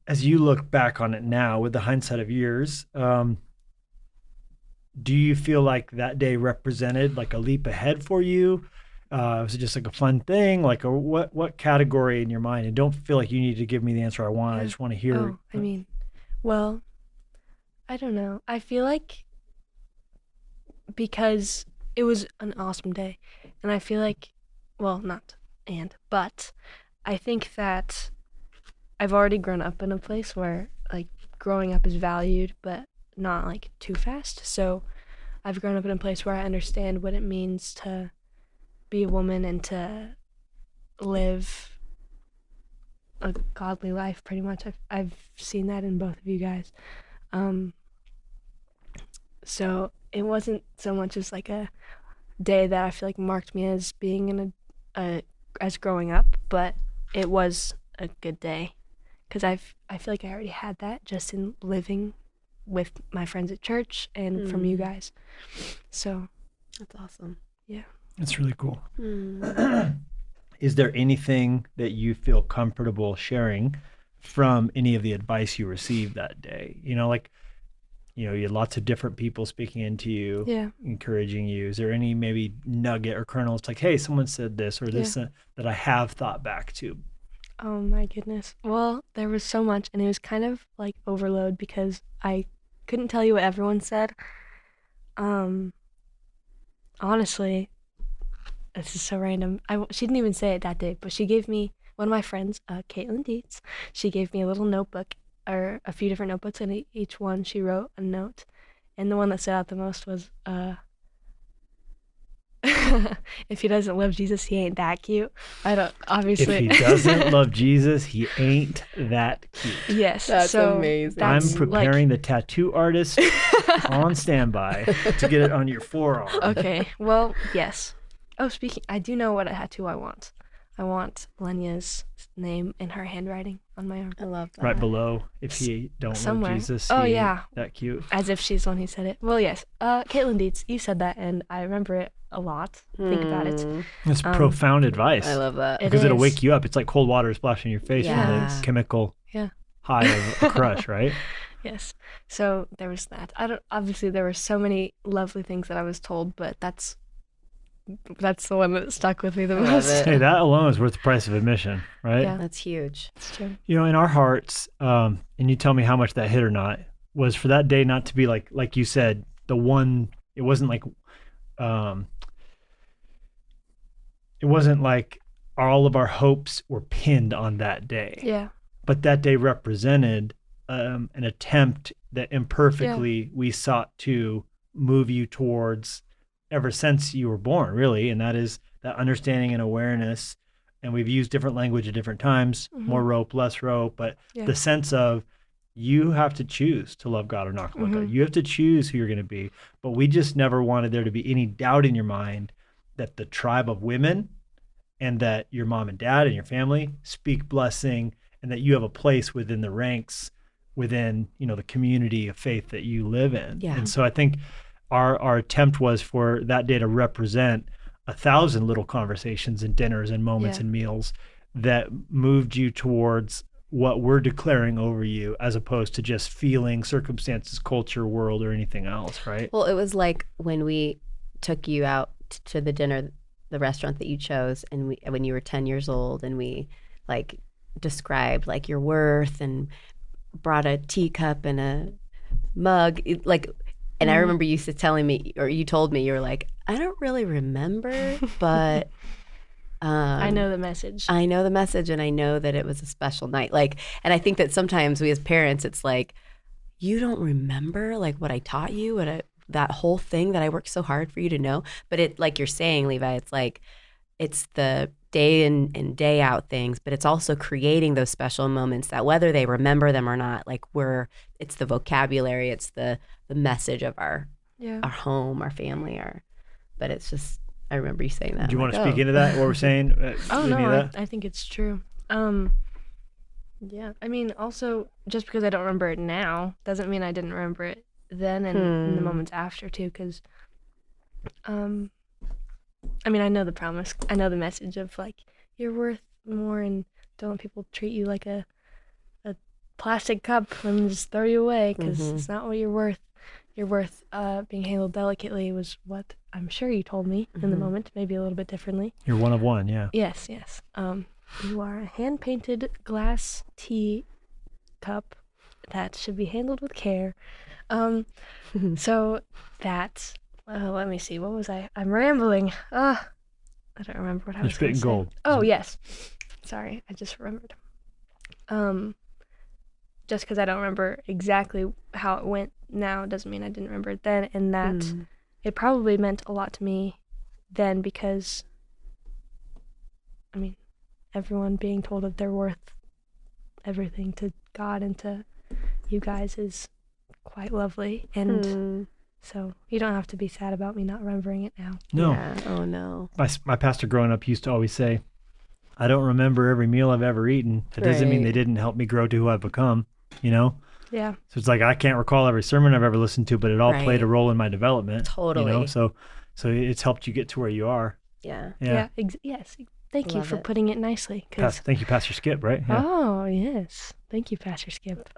as you look back on it now with the hindsight of years, do you feel like that day represented like a leap ahead for you? Was it just like a fun thing? Like, or what category in your mind? And don't feel like you need to give me the answer I want. I Yeah. just want to hear. Oh, well, I don't know. I feel like because it was an awesome day, and I feel like, well, not but I think that I've already grown up in a place where like growing up is valued, but not like too fast. So I've grown up in a place where I understand what it means to be a woman and to live a godly life. Pretty much, I've seen that in both of you guys. Um, so it wasn't so much as like a day that I feel like marked me as being in as growing up, but it was a good day because I feel like I already had that just in living with my friends at church and from you guys. So That's awesome. yeah. That's really cool. Is there anything that you feel comfortable sharing from any of the advice you received that day? Like, you had lots of different people speaking into you, Yeah. encouraging you. Is there any maybe nugget or kernel? It's like, hey, someone said this or this that I have thought back to. Oh my goodness. Well, there was so much, and it was kind of like overload because I couldn't tell you what everyone said. Honestly, this is so random. She didn't even say it that day, but she gave me one of my friends, Caitlin Dietz. She gave me a little notebook or a few different notebooks, and each one she wrote a note. And the one that stood out the most was, if he doesn't love Jesus, he ain't that cute. I don't, obviously. If he doesn't love Jesus, he ain't that cute. Yes. That's so amazing. I'm preparing the tattoo artist on standby to get it on your forearm. Okay. Well, yes. Oh, I do know what tattoo I want. I want Lenya's name in her handwriting on my arm. I love that. Right below, if he don't Somewhere. love Jesus, Oh, he yeah. ain't that cute. As if she's the one who said it. Well, yes. Caitlin Dietz, you said that, and I remember it a lot. Think about it. That's profound advice. I love that. Because it'll wake you up. It's like cold water splashing in your face from the chemical high of a crush, right? Yes. So there was that. Obviously there were so many lovely things that I was told, but that's the one that stuck with me the most. Hey, that alone is worth the price of admission, right? Yeah. That's huge. It's true. In our hearts, and you tell me how much that hit or not, was for that day not to be like you said, the one. It wasn't like, it wasn't like all of our hopes were pinned on that day. Yeah. But that day represented an attempt that imperfectly we sought to move you towards ever since you were born, really. And that is that understanding and awareness. And we've used different language at different times, more rope, less rope, but the sense of you have to choose to love God or not love God. You have to choose who you're going to be. But we just never wanted there to be any doubt in your mind that the tribe of women and that your mom and dad and your family speak blessing and that you have a place within the ranks, within, the community of faith that you live in. Yeah. And so I think our attempt was for that day to represent 1,000 little conversations and dinners and moments and meals that moved you towards what we're declaring over you, as opposed to just feeling, circumstances, culture, world, or anything else, right? Well, it was like when we took you out to the dinner, the restaurant that you chose, and when you were 10 years old, and we like described like your worth and brought a teacup and a mug, and I remember you telling me, or you told me, you were like, I don't really remember, but I know the message. I know the message, and I know that it was a special night. And I think that sometimes we as parents, it's like, you don't remember like what I taught you, that whole thing that I worked so hard for you to know. But it, like you're saying, Levi, it's like, it's the day in and day out things, but it's also creating those special moments that whether they remember them or not, like it's the vocabulary, it's the message of our home, our family, but it's just, I remember you saying that. Do you want to speak into that, what we're saying? No, I think it's true. Yeah, I mean, also, just because I don't remember it now doesn't mean I didn't remember it then and in the moments after too, because I mean, I know the promise, I know the message of like, you're worth more and don't let people treat you like a plastic cup. Let me just throw you away because Mhm. it's not what you're worth. You're worth being handled delicately was what I'm sure you told me in the Mhm. moment, maybe a little bit differently. You're one of one, yeah. Yes. You are a hand-painted glass tea cup that should be handled with care. So that, let me see, what was I'm rambling. I don't remember what I You're was going to spitting say. gold. Oh, yes. Sorry, I just remembered. Just because I don't remember exactly how it went now doesn't mean I didn't remember it then, and that it probably meant a lot to me then because, I mean, everyone being told that they're worth everything to God and to you guys is quite lovely, and so you don't have to be sad about me not remembering it now. No. Yeah. Oh no. My pastor growing up used to always say, I don't remember every meal I've ever eaten. That doesn't mean they didn't help me grow to who I've become, you know? Yeah. So it's like I can't recall every sermon I've ever listened to, but it all played a Right. role in my development. Totally. You know? So it's helped you get to where you are. Yeah. Yes. Thank you Love for it. putting it nicely. 'Cause Thank you, Pastor Skip, right? Yeah. Oh, yes. Thank you, Pastor Skip.